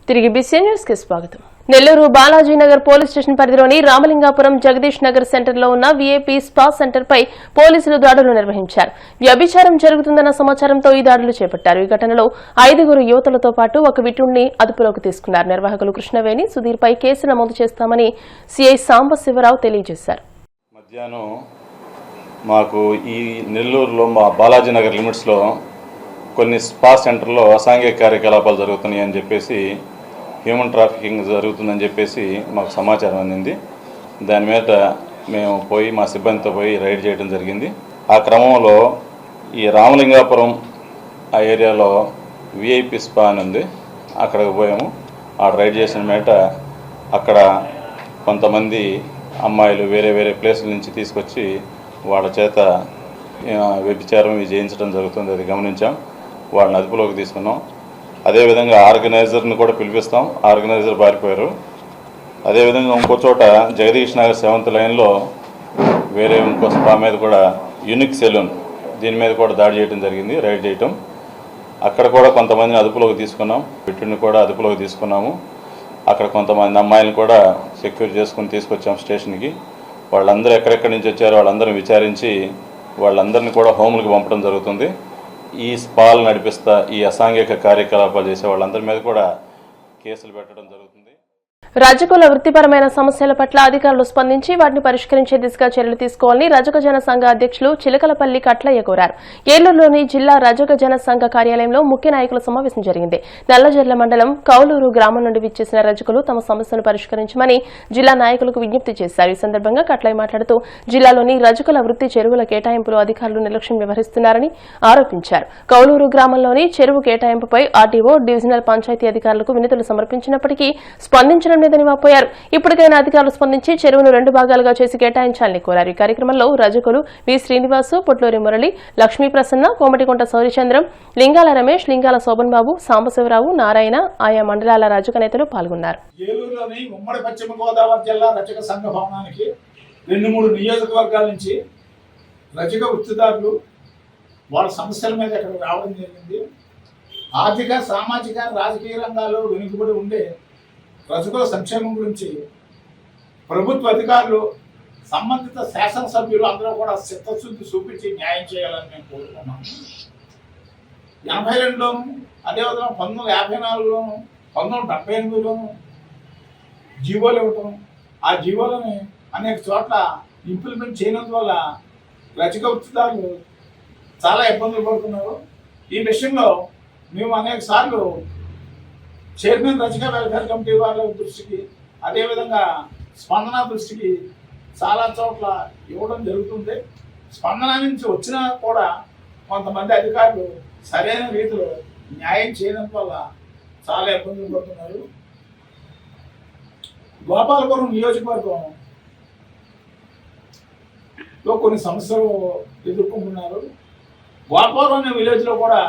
తిరిగి BCN news కి స్వాగతం. నెల్లూరు బాలాజీనగర్ పోలీస్ స్టేషన్ పరిధిలోని రామలింగాపురం జగదీష్ నగర్ సెంటర్లో ఉన్న వీఐపీ స్పా సెంటర్ పై పోలీసులు దాడులు నిర్వహించారు. వ్యభిచారం జరుగుతుందన్న సమాచారంతో ఈ దాడులు చేపట్టారు. ఈ ఘటనలో 5 యువతులతో పాటు ఒక విటుణ్ణి అదుపులోకి తీసుకున్నారు. నిర్వాహకులు కృష్ణవేణి, సుధీర్ పై కేసు నమోదు చేస్తామని సిఐ సాంబశివరావు తెలియజేశారు. మధ్యాహ్నం మాకు ఈ నెల్లూరులో మా బాలాజీనగర్ లిమిట్స్లో కొన్ని స్పా సెంటర్లో అసాంఘిక కార్యకలాపాలు జరుగుతున్నాయని చెప్పేసి, హ్యూమన్ ట్రాఫికింగ్ జరుగుతుందని చెప్పేసి మాకు సమాచారం అందింది. దాని మీద మేము పోయి మా సిబ్బందితో పోయి రైడ్ చేయడం జరిగింది. ఆ క్రమంలో ఈ రామలింగాపురం ఆ ఏరియాలో విఐపి స్పా అని ఉంది, అక్కడికి పోయాము. ఆ రైడ్ చేసిన మేట అక్కడ కొంతమంది అమ్మాయిలు వేరే వేరే ప్లేసుల నుంచి తీసుకొచ్చి వాళ్ళ చేత వ్యభిచారం చేయించడం జరుగుతుంది. అది గమనించాం, వాళ్ళని అదుపులోకి తీసుకున్నాం. అదేవిధంగా ఆర్గనైజర్ని కూడా పిలిపిస్తాం, ఆర్గనైజర్ పారిపోయారు. అదేవిధంగా ఇంకో చోట జగదీష్ నగర్ 7th లైన్లో వేరే ఇంకో స్పా మీద కూడా యూనిక్ సెలూన్, దీని మీద కూడా దాడి చేయడం జరిగింది, రైడ్ చేయటం. అక్కడ కూడా కొంతమందిని అదుపులోకి తీసుకున్నాం, వీటిని కూడా అదుపులోకి తీసుకున్నాము. అక్కడ కొంతమంది అమ్మాయిలను కూడా సెక్యూర్ చేసుకుని తీసుకొచ్చాం స్టేషన్కి. వాళ్ళందరూ ఎక్కడెక్కడి నుంచి వచ్చారో వాళ్ళందరినీ విచారించి వాళ్ళందరినీ కూడా హోములకు పంపడం జరుగుతుంది. ఈ స్పాలు నడిపిస్తా ఈ అసాంఘిక కార్యకలాపాలు చేసే వాళ్ళందరి మీద కూడా కేసులు పెట్టడం జరుగుతుంది. రజకుల వృత్తిపరమైన సమస్యల పట్ల అధికారులు స్పందించి వాటిని పరిష్కరించే దిశగా చర్యలు తీసుకోవాలని రజక జన సంఘ అధ్యక్షులు చిలకలపల్లి కట్లయ్య కోరారు. ఏలూరులోని జిల్లా రజక జన సంఘ కార్యాలయంలో ముఖ్య నాయకుల సమావేశం జరిగింది. నల్లజర్ల మండలం కౌలూరు గ్రామం నుండి విచ్చేసిన రజకులు తమ సమస్యను పరిష్కరించమని జిల్లా నాయకులకు విజ్ఞప్తి చేశారు. ఈ సందర్భంగా కట్లయ్య మాట్లాడుతూ జిల్లాలోని రజకుల వృత్తి చెరువుల కేటాయింపులో అధికారులు నిర్లక్ష్యం వ్యవహరిస్తున్నారని ఆరోపించారు. కౌలూరు గ్రామంలోని చెరువు కేటాయింపుపై ఆర్టీఓ, డివిజనల్ పంచాయతీ అధికారులకు వినతులు సమర్పించినప్పటికీ స్పందించడం లేదని వాపోయారు. ఇప్పటికైనా అధికారులు స్పందించి చెరువును 2 భాగాలుగా చేసి కేటాయించాలని కోరారు. ఈ కార్యక్రమంలో రజకులు వి శ్రీనివాసు, పొట్లూరి మురళి, లక్ష్మీ ప్రసన్న, కోమటికుంట సౌరిచంద్రం, లింగాల రమేష్, లింగాల శోభన్ బాబు, సాంబశివరావు, నారాయణ, ఆయా మండలాల రజక నేతలు పాల్గొన్నారు. ఏలూరులోని ఉమ్మడి పశ్చిమ గోదావరి జిల్లా రజక సంఘ భవనానికి 2-3 నియోజకవర్గాల నుంచి రజక వృత్తిదారులు వాళ్ళ సమస్యల మీద ఇక్కడ రావడం జరిగింది. ఆర్థిక, సామాజిక, రాజకీయ రంగాల్లో వెనుకబడి ఉండే రజకుల సంక్షేమం గురించి ప్రభుత్వ అధికారులు, సంబంధిత శాసనసభ్యులు అందరూ కూడా చిత్తశుద్ధి చూపించి న్యాయం చేయాలని మేము కోరుకున్నాము. 82లోను, అదేవిధంగా 1954లోను, 1978లోను జీవోలు ఇవ్వటం, ఆ జీవోలని అనేక చోట్ల ఇంప్లిమెంట్ చేయనందువల్ల రజక వృత్తిదారులు చాలా ఇబ్బందులు పడుతున్నారు. ఈ విషయంలో మేము అనేక సార్లు చైర్మన్ రజక వెల్ఫేర్ కమిటీ వాళ్ళ దృష్టికి, అదేవిధంగా స్పందన దృష్టికి చాలా చోట్ల ఇవ్వడం జరుగుతుంది. స్పందన నుంచి వచ్చినా కూడా కొంతమంది అధికారులు సరైన రీతిలో న్యాయం చేయడం వల్ల చాలా ఇబ్బందులు పడుతున్నారు. గోపాలపురం నియోజకవర్గంలో కొన్ని సమస్యలు ఎదుర్కొంటున్నారు. గోపాలపురం అనే విలేజ్లో కూడా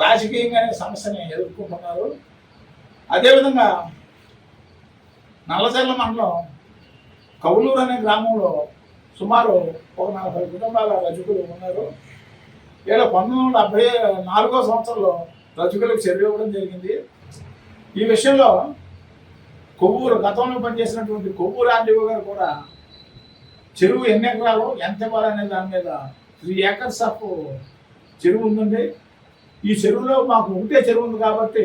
రాజకీయంగానే సమస్యని ఎదుర్కొంటున్నారు. అదేవిధంగా నల్లజర్ల మండలం కౌలూరు అనే గ్రామంలో సుమారు ఒక 40 కుటుంబాల రజకులు ఉన్నారు. వీళ్ళ 1974వ సంవత్సరంలో రజకులకు చెరువు ఇవ్వడం జరిగింది. ఈ విషయంలో కొవ్వూరు గతంలో పనిచేసినటువంటి కొవ్వూరు ఆర్డీఓ గారు కూడా చెరువు ఎన్ని ఎకరాలు ఎంత ఇవ్వాలనే దాని మీద 3 acres ఆఫ్ చెరువు ఉందండి. ఈ చెరువులో మాకు ఒకటే చెరువు ఉంది కాబట్టి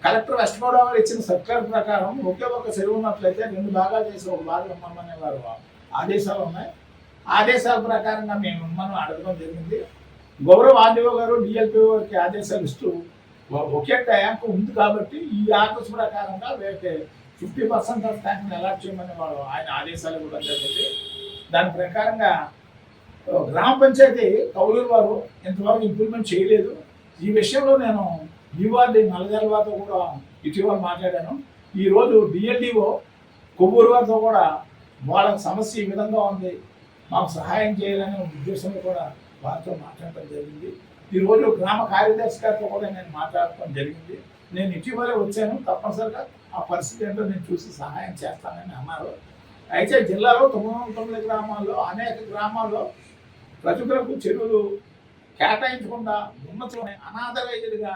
కలెక్టర్ వెస్ట్ గోదావరి ఇచ్చిన సర్క్యులర్ ప్రకారం ఒకే ఒక చెరువు ఉన్నట్లయితే 2 భాగాలు చేసి ఒక భాగం ఇమ్మనే వారు ఆదేశాలు ఉన్నాయి. ఆదేశాల ప్రకారంగా మేము ఇమ్మని అడగడం జరిగింది. గౌరవ ఆర్డీఓ గారు, డిఎల్పిఓ గారికి ఆదేశాలు ఇస్తూ ఒకే ట్యాంక్ ఉంది కాబట్టి ఈ ఆర్డర్స్ ప్రకారంగా వీళ్ళకి 50% ఆఫ్ ట్యాంక్ని అలాట్ చేయమని వాళ్ళు ఆయన ఆదేశాలు ఇవ్వడం జరిగింది. దాని ప్రకారంగా గ్రామ పంచాయతీ కౌలూరు వారు ఇంతవరకు ఇంప్లిమెంట్ చేయలేదు. ఈ విషయంలో నేను ఈవార్డి నల్లజర్ల వారితో కూడా ఇటీవల మాట్లాడాను. ఈరోజు డిఎల్డిఓ కొవ్వూరు వారితో కూడా వాళ్ళ సమస్య ఈ విధంగా ఉంది, మాకు సహాయం చేయాలనే ఉద్దేశంలో కూడా వారితో మాట్లాడటం జరిగింది. ఈరోజు గ్రామ కార్యదర్శి గారితో కూడా నేను మాట్లాడటం జరిగింది. నేను ఇటీవలే వచ్చాను, తప్పనిసరిగా ఆ పరిస్థితి ఏంటో నేను చూసి సహాయం చేస్తానని అన్నారు. అయితే జిల్లాలో 909 గ్రామాల్లో అనేక గ్రామాల్లో రజకులకు చెరువులు కేటాయించకుండా ఉన్నతలోనే అనాథరైజ్డ్గా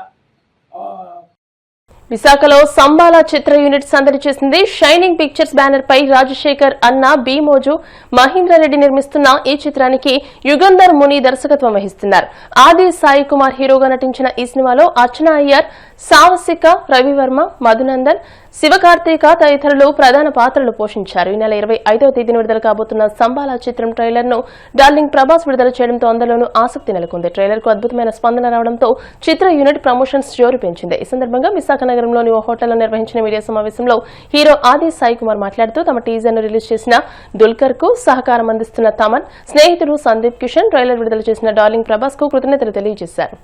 విశాఖలో సంబాల చిత్ర యూనిట్ సందడి చేసింది. షైనింగ్ పిక్చర్స్ బ్యానర్ పై రాజశేఖర్ అన్న బీమోజు మహేంద్రారెడ్డి నిర్మిస్తున్న ఈ చిత్రానికి యుగంధర్ ముని దర్శకత్వం వహిస్తున్నారు. ఆది సాయి కుమార్ హీరోగా నటించిన ఈ సినిమాలో అర్చనా అయ్యర్, సావసిక, రవివర్మ, మధునందన్, శివకార్తీక తదితరులు ప్రధాన పాత్రలు పోషించారు. ఈ నెల 25వ తేదీన విడుదల కాబోతున్న సంబాల చిత్రం ట్రైలర్ ను డార్లింగ్ ప్రభాస్ విడుదల చేయడంతో అందరిలోనూ ఆసక్తి నెలకొంది. ట్రైలర్ కు అద్భుతమైన స్పందన రావడంతో చిత్ర యూనిట్ ప్రమోషన్స్ జోరు పెంచింది. ఈ సందర్భంగా విశాఖ నగరంలోని ఓ హోటల్లో నిర్వహించిన మీడియా సమావేశంలో హీరో ఆది సాయి కుమార్ మాట్లాడుతూ తమ టీజర్ ను రిలీజ్ చేసిన దుల్కర్ కు సహకారం అందిస్తున్న తమన్, స్నేహితుడు సందీప్ కిషన్, ట్రైలర్ విడుదల చేసిన డార్లింగ్ ప్రభాస్ కు కృతజ్ఞతలు తెలియజేశారు.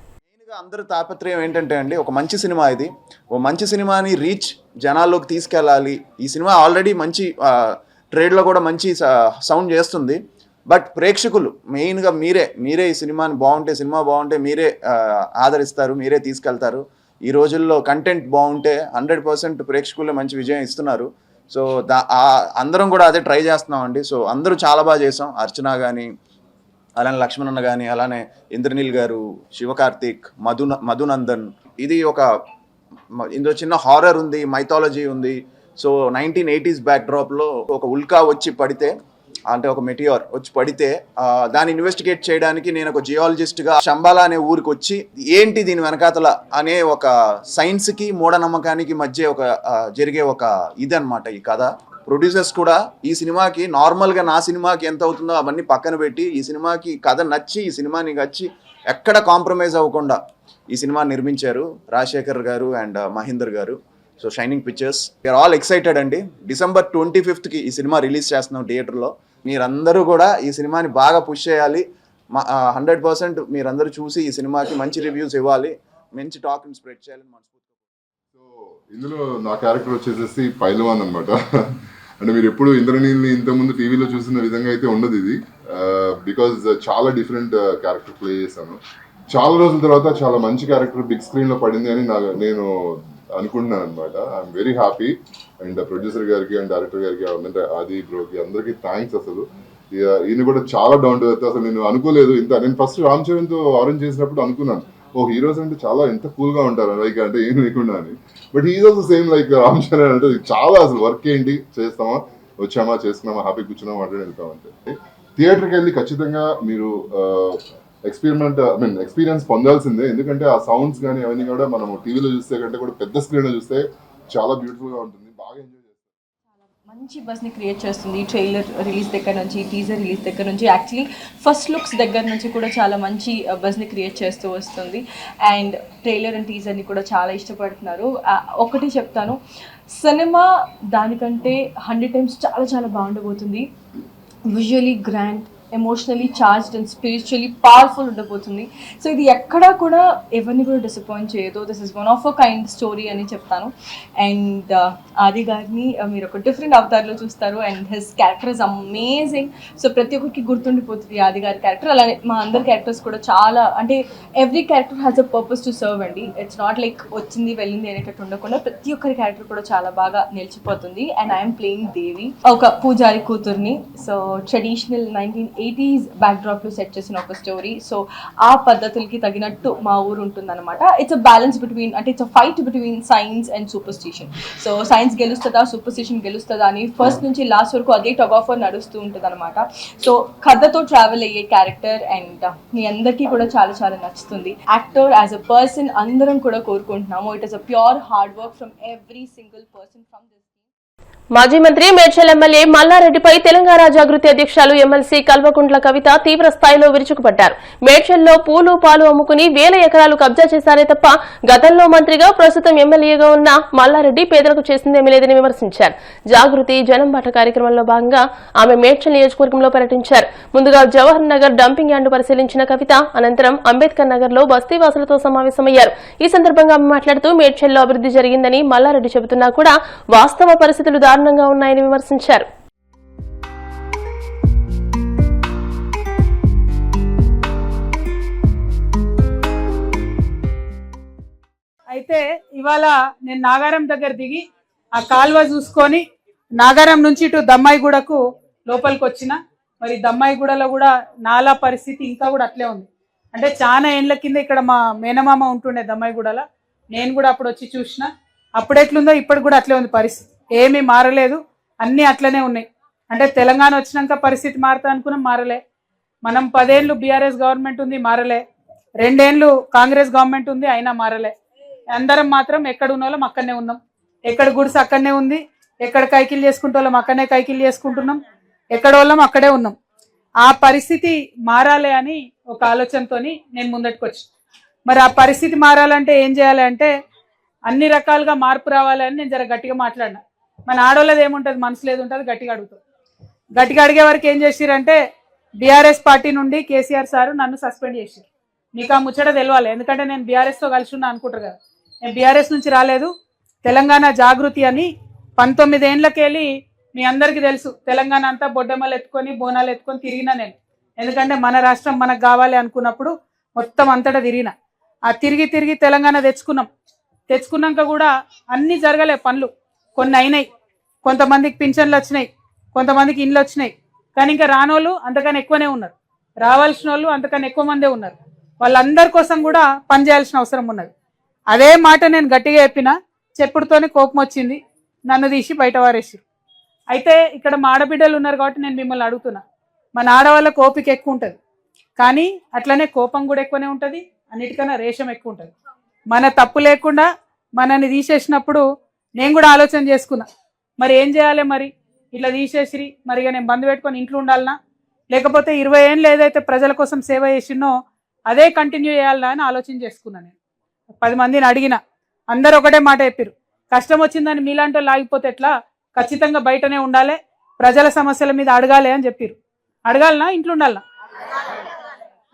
అందరి తాపత్రయం ఏంటంటే అండి, ఒక మంచి సినిమా ఇది. ఓ మంచి సినిమాని రీచ్ జనాల్లోకి తీసుకెళ్ళాలి. ఈ సినిమా ఆల్రెడీ మంచి ట్రేడ్లో కూడా మంచి సౌండ్ చేస్తుంది. బట్ ప్రేక్షకులు మెయిన్గా మీరే ఈ సినిమాని సినిమా బాగుంటే మీరే ఆదరిస్తారు, మీరే తీసుకెళ్తారు. ఈ రోజుల్లో కంటెంట్ బాగుంటే 100% ప్రేక్షకులు మంచి విజయం ఇస్తున్నారు. సో అందరం కూడా అదే ట్రై చేస్తున్నామండి. సో అందరూ చాలా బాగా చేసాం. అర్చన కానీ, అలానే లక్ష్మణన్న కానీ, అలానే ఇంద్రనీల్ గారు, శివకార్తిక్, మధునందన్. ఇది ఇందులో చిన్న హారర్ ఉంది, మైథాలజీ ఉంది. సో 1980s బ్యాక్డ్రాప్లో ఒక ఉల్కా వచ్చి పడితే, అంటే ఒక మెటియోర్ వచ్చి పడితే దాన్ని ఇన్వెస్టిగేట్ చేయడానికి నేను ఒక జియాలజిస్ట్గా శంబాలా అనే ఊరికి వచ్చి ఏంటి దీని వెనకాతల అనే ఒక సైన్స్కి మూఢనమ్మకానికి మధ్య జరిగే ఒక ఇదన్నమాట ఈ కథ. ప్రొడ్యూసర్స్ కూడా ఈ సినిమాకి నార్మల్గా నా సినిమాకి ఎంత అవుతుందో అవన్నీ పక్కన పెట్టి ఈ సినిమాకి కథ నచ్చి ఈ సినిమాని నచ్చి ఎక్కడ కాంప్రమైజ్ అవ్వకుండా ఈ సినిమా నిర్మించారు రాజశేఖర్ గారు అండ్ మహేందర్ గారు. So shining pictures we are all excited అండి. December 25th ఈ సినిమా రిలీజ్ చేస్తున్నాం థియేటర్లో. మీరందరూ కూడా ఈ సినిమాని బాగా పుష్ చేయాలి. 100% మీరందరూ చూసి ఈ సినిమాకి మంచి రివ్యూస్ ఇవ్వాలి, మంచి టాక్ని స్ప్రెడ్ చేయాలని మనస్ఫూర్తిగా. సో ఇందులో నా క్యారెక్టర్ వచ్చేసి పైల్వాన్ అనమాట. అంటే మీరు ఎప్పుడు ఇంద్రనీల్ని ఇంతకుముందు టీవీలో చూసిన విధంగా అయితే ఉండదు ఇది. బికాజ్ చాలా డిఫరెంట్ క్యారెక్టర్ ప్లే చేశాను. చాలా రోజుల తర్వాత చాలా మంచి క్యారెక్టర్ బిగ్ స్క్రీన్లో పడింది అని నేను అనుకుంటున్నాను అనమాట. I'm very happy. And producer గారికి అండ్ డైరెక్టర్ గారికి, అంటే ఆది బ్రోకి అందరికీ థ్యాంక్స్. అసలు ఈయన కూడా చాలా డౌన్ టు ఎర్త్. అసలు నేను అనుకోలేదు ఇంత. నేను ఫస్ట్ రామ్ చరణ్తో ఆరెంజ్ చేసినప్పుడు అనుకున్నాను, హీరోస్ అంటే చాలా ఎంత కూల్గా ఉంటారు లైక్ అంటే ఏం లేకుండా అని. But he's also same like Ram Charan. అంటే చాలా అసలు వర్క్ ఏంటి, చేస్తామా, వచ్చామా, చేసుకున్నామా, హ్యాపీ కూర్చున్నామా అంటే వెళ్తామంటే. థియేటర్కి వెళ్ళి ఖచ్చితంగా మీరు ఎక్స్పీరియన్స్ పొందాల్సిందే. ఎందుకంటే ఆ సౌండ్స్ కానీ అవన్నీ కూడా మనం టీవీలో చూస్తే కంటే కూడా పెద్ద స్క్రీన్లో చూస్తే చాలా బ్యూటిఫుల్గా ఉంటుంది. బాగా ఎంజాయ్ చేస్తాం. మంచి బస్ని క్రియేట్ చేస్తుంది. ట్రైలర్ రిలీజ్ దగ్గర నుంచి, టీజర్ రిలీజ్ దగ్గర నుంచి, యాక్చువల్లీ ఫస్ట్ లుక్స్ దగ్గర నుంచి కూడా చాలా మంచి బస్ని క్రియేట్ చేస్తూ వస్తుంది. అండ్ ట్రైలర్ అండ్ టీజర్ని కూడా చాలా ఇష్టపడుతున్నారు. ఒకటి చెప్తాను, సినిమా దానికంటే 100 times చాలా చాలా బాగుండబోతుంది. Visually grand, emotionally charged and spiritually powerful ఉండబోతుంది. సో ఇది ఎక్కడా కూడా ఎవరిని కూడా డిసప్పాయింట్ చేయదు. This is one of a kind story అని చెప్తాను. అండ్ ఆది గారిని మీరు ఒక డిఫరెంట్ అవతార్లో చూస్తారు. And his character is amazing. So ప్రతి ఒక్కరికి గుర్తుండిపోతుంది ఆది గారి క్యారెక్టర్. అలానే మా అందరి క్యారెక్టర్స్ కూడా చాలా, అంటే every character has a purpose to serve అండి. ఇట్స్ నాట్ లైక్ వచ్చింది వెళ్ళింది అనేటట్టు ఉండకుండా ప్రతి ఒక్కరి క్యారెక్టర్ కూడా చాలా బాగా నిలిచిపోతుంది. అండ్ ఐఎమ్ ప్లేయింగ్ దేవి, ఒక పూజారి కూతుర్ని. సో ట్రెడిషనల్ 1980s బ్యాక్డ్రాప్ లో సెట్ చేసిన ఒక స్టోరీ. సో ఆ పద్ధతులకి తగినట్టు మా ఊరు ఉంటుంది అనమాట. ఇట్స్ అ బ్యాలెన్స్ బిట్వీన్, అంటే it's a fight between science and superstition. So science గెలుస్తుందా, సూపర్స్టిషన్ గెలుస్తుందా అని ఫస్ట్ నుంచి లాస్ట్ వరకు అదే టగ్ ఆఫ్ వార్ నడుస్తూ ఉంటుంది అనమాట. సో కథతో ట్రావెల్ అయ్యే క్యారెక్టర్ అండ్ మీ అందరికీ కూడా చాలా చాలా నచ్చుతుంది. యాక్టర్ యాజ్ అ పర్సన్ అందరం కూడా కోరుకుంటున్నాము. It is a pure hard work from every single person from this. మాజీ మంత్రి మేడ్చల్ ఎమ్మెల్యే మల్లారెడ్డిపై తెలంగాణ జాగృతి అధ్యక్షులు ఎమ్మెల్సీ కల్వకుంట్ల కవిత తీవ్ర స్థాయిలో విరుచుకుపడ్డారు. మేడ్చల్లో పూలు పాలు అమ్ముకుని 1000 ఎకరాలు కబ్జా చేశారే తప్ప గతంలో మంత్రిగా ప్రస్తుతం ఎమ్మెల్యేగా ఉన్న మల్లారెడ్డి పేదలకు చేసిందేమీ లేదని విమర్శించారు. జాగృతి జనంబాట కార్యక్రమంలో భాగంగా ఆమె మేడ్చల్ నియోజకవర్గంలో పర్యటించారు. ముందుగా జవహర్ నగర్ డంపింగ్ యార్డు పరిశీలించిన కవిత అనంతరం అంబేద్కర్ నగర్ లో బస్తీవాసులతో సమావేశమయ్యారు. ఈ సందర్భంగా ఆమె మాట్లాడుతూ మేడ్చల్లో అభివృద్ధి జరిగిందని మల్లారెడ్డి చెబుతున్నా కూడా వాస్తవ పరిస్థితులు దారుణంగా ఉన్నాయని విమర్శించారు. అయితే ఇవాళ నేను నాగారం దగ్గర దిగి ఆ కాల్వ చూసుకొని నాగారం నుంచి ఇటు దమ్మాయిగూడకు లోపలికి వచ్చిన. మరి దమ్మాయిగూడలో కూడా నాలా పరిస్థితి ఇంకా కూడా అట్లే ఉంది. అంటే చాలా ఏండ్ల కింద ఇక్కడ మా మేనమామ ఉంటుండే దమ్మాయిగూడలో. నేను కూడా అప్పుడు వచ్చి చూసిన. అప్పుడు ఎట్లుందో ఇప్పుడు కూడా అట్లే ఉంది పరిస్థితి, ఏమీ మారలేదు, అన్నీ అట్లనే ఉన్నాయి. అంటే తెలంగాణ వచ్చినాక పరిస్థితి మారుతా అనుకున్నాం, మారలే. మనం 10 ఏళ్ళు బీఆర్ఎస్ గవర్నమెంట్ ఉంది, మారలే. 2 ఏళ్ళు కాంగ్రెస్ గవర్నమెంట్ ఉంది, అయినా మారలే. అందరం మాత్రం ఎక్కడ ఉన్న వాళ్ళం అక్కడనే ఉన్నాం, ఎక్కడ గుడిసె అక్కడనే ఉంది, ఎక్కడ కైకిలు చేసుకుంటే వాళ్ళం అక్కడనే కైకిలు చేసుకుంటున్నాం, ఎక్కడ వాళ్ళం అక్కడే ఉన్నాం. ఆ పరిస్థితి మారాలి అని ఒక ఆలోచనతోని నేను ముందటికి వచ్చి, మరి ఆ పరిస్థితి మారాలంటే ఏం చేయాలి అంటే అన్ని రకాలుగా మార్పు రావాలి అని నేను జర గట్టిగా మాట్లాడినా. మన ఆడోళ్ళది ఏముంటుంది, మనసులో ఏది ఉంటుంది, గట్టిగా అడుగుతాం. గట్టిగా అడిగే వరకు ఏం చేసిరంటే బీఆర్ఎస్ పార్టీ నుండి కేసీఆర్ సారు నన్ను సస్పెండ్ చేసిరు. మీకు ఆ ముచ్చట తెలియాలి, ఎందుకంటే నేను బీఆర్ఎస్తో కలిసి ఉన్నా అనుకుంటారు కదా. నేను బీఆర్ఎస్ నుంచి రాలేదు, తెలంగాణ జాగృతి అని 19 ఏళ్ళకెళ్ళి మీ అందరికీ తెలుసు, తెలంగాణ అంతా బొడ్డెమ్మలు ఎత్తుకొని బోనాలు ఎత్తుకొని తిరిగినా నేను. ఎందుకంటే మన రాష్ట్రం మనకు కావాలి అనుకున్నప్పుడు మొత్తం అంతటా తిరిగిన. ఆ తిరిగి తెలంగాణ తెచ్చుకున్నాక కూడా అన్నీ జరగలే పనులు, కొన్ని అయినాయి. కొంతమందికి పింఛన్లు వచ్చినాయి, కొంతమందికి ఇండ్లు వచ్చినాయి. కానీ ఇంకా రానోళ్ళు అంతకన్నా ఎక్కువనే ఉన్నారు, రావాల్సిన వాళ్ళు అంతకన్నా ఎక్కువ మందే ఉన్నారు. వాళ్ళందరి కోసం కూడా పనిచేయాల్సిన అవసరం ఉన్నది. అదే మాట నేను గట్టిగా చెప్పిన, చెప్పుడుతోనే కోపం వచ్చింది, నన్ను తీసి బయట వారేసి. అయితే ఇక్కడ మా ఆడబిడ్డలు ఉన్నారు కాబట్టి నేను మిమ్మల్ని అడుగుతున్నా, మన ఆడవాళ్ళకి ఓపిక ఎక్కువ ఉంటుంది, కానీ అట్లనే కోపం కూడా ఎక్కువనే ఉంటుంది, అన్నిటికన్నా రేషం ఎక్కువ ఉంటుంది. మన తప్పు లేకుండా మనల్ని తీసేసినప్పుడు నేను కూడా ఆలోచన చేసుకున్నా, మరి ఏం చేయాలి, మరి ఇట్లా తీసేసిరి, మరి నేను బంద్ పెట్టుకొని ఇంట్లో ఉండాలనా, లేకపోతే 20 ఏళ్ళు ఏదైతే ప్రజల కోసం సేవ చేసినో అదే కంటిన్యూ చేయాలనా అని ఆలోచన చేసుకున్నాను. నేను 10 మందిని అడిగిన, అందరు ఒకటే మాట చెప్పారు, కష్టం వచ్చిందని మీలాంటి వాళ్ళు ఆగిపోతే ఎట్లా, ఖచ్చితంగా బయటనే ఉండాలి, ప్రజల సమస్యల మీద అడగాలి అని చెప్పారు. అడగాలనా, ఇంట్లో ఉండాలనా?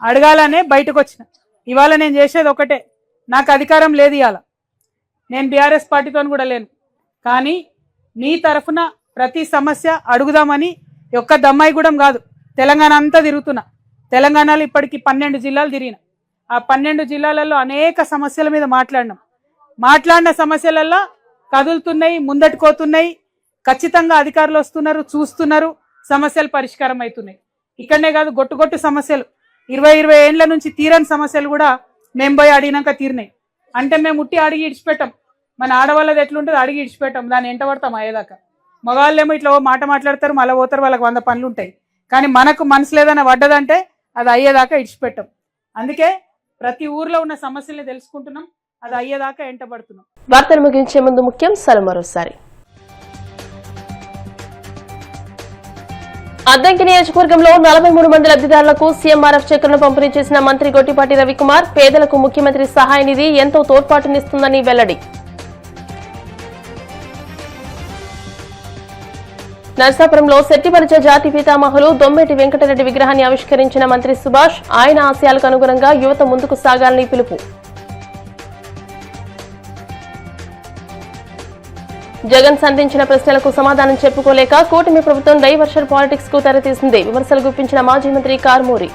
అడగాలనే బయటకు వచ్చిన. ఇవాళ నేను చేసేది ఒకటే, నాకు అధికారం లేదు, ఇవాళ నేను బీఆర్ఎస్ పార్టీతో కూడా లేను, కానీ మీ తరఫున ప్రతి సమస్య అడుగుదామని ఒక్క దమ్మాయిగూడెం కాదు, తెలంగాణ అంతా తిరుగుతున్నా. తెలంగాణలో ఇప్పటికి 12 జిల్లాలు తిరిగిన. ఆ 12 జిల్లాలలో అనేక సమస్యల మీద మాట్లాడిన సమస్యలలో కదులుతున్నాయి, ముందట్టుకోతున్నాయి. ఖచ్చితంగా అధికారులు వస్తున్నారు, చూస్తున్నారు, సమస్యలు పరిష్కారం అవుతున్నాయి. ఇక్కడనే కాదు, గొట్టు సమస్యలు 20 ఏళ్ల నుంచి తీరని సమస్యలు కూడా మేము పోయి అడిగినాక తీరినాయి. అంటే మేము ఉట్టి అడిగి ఇడిచిపెట్టాం, మన ఆడవాళ్ళది ఎట్లుంటుంది, అడిగి ఇడిచిపెట్టాం, దాన్ని ఎంట పడతాం అయ్యేదాకా. మగవాళ్ళేమో ఇట్లా మాట మాట్లాడతారు, మళ్ళీ పోతారు, వాళ్ళకి 100 పనులు ఉంటాయి. కానీ మనకు మనసులో ఏదైనా పడ్డదంటే అది అయ్యేదాకా ఇడిచిపెట్టాం. అందుకే ప్రతి ఊర్లో ఉన్న సమస్యల్ని తెలుసుకుంటున్నాం, అది అయ్యేదాకా ఎంటబడుతున్నాం. వార్తలు ముగించే ముందు ముఖ్యాంశాలు మరోసారి. అద్దంకి నియోజకవర్గంలో 43 మంది లబ్ధిదారులకు సీఎంఆర్ఎఫ్ చెక్కులను పంపిణీ చేసిన మంత్రి గొట్టిపాటి రవికుమార్, పేదలకు ముఖ్యమంత్రి సహాయ నిధి ఎంతో తోడ్పాటునిస్తుందని వెల్లడి. నర్సాపురంలో శెట్టిపరిచ జాతి పితామహులు దొమ్మేటి వెంకటరెడ్డి విగ్రహాన్ని ఆవిష్కరించిన మంత్రి సుభాష్, ఆయన ఆశయాలకు అనుగుణంగా యువత ముందుకు సాగాలని పిలుపు. జగన్ సంధించిన ప్రశ్నలకు సమాధానం చెప్పుకోలేక కూటమి ప్రభుత్వం డైవర్షన్ పాలిటిక్స్ కు తెరతీసింది, విమర్శలు గుప్పించిన మాజీ మంత్రి కార్మూరి.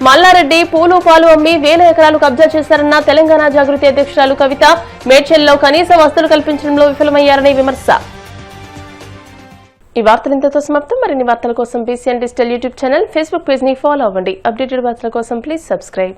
మల్లారెడ్డి పూలు పాలు అమ్మి 1000 ఎకరాలు కబ్జా చేశారన్న తెలంగాణ జాగృతి అధ్యక్షురాలు కవిత, మేడ్చల్లో కనీస వసతులు కల్పించడంలో విఫలమయ్యారని విమర్శ. ఈ వార్తలు ఇంతతో సమాప్తం. మరిన్ని వార్తల కోసం BCN digital YouTube channel, Facebook page ని ఫాలో అవ్వండి. అప్డేటెడ్ వార్తల కోసం ప్లీజ్ సబ్స్క్రైబ్.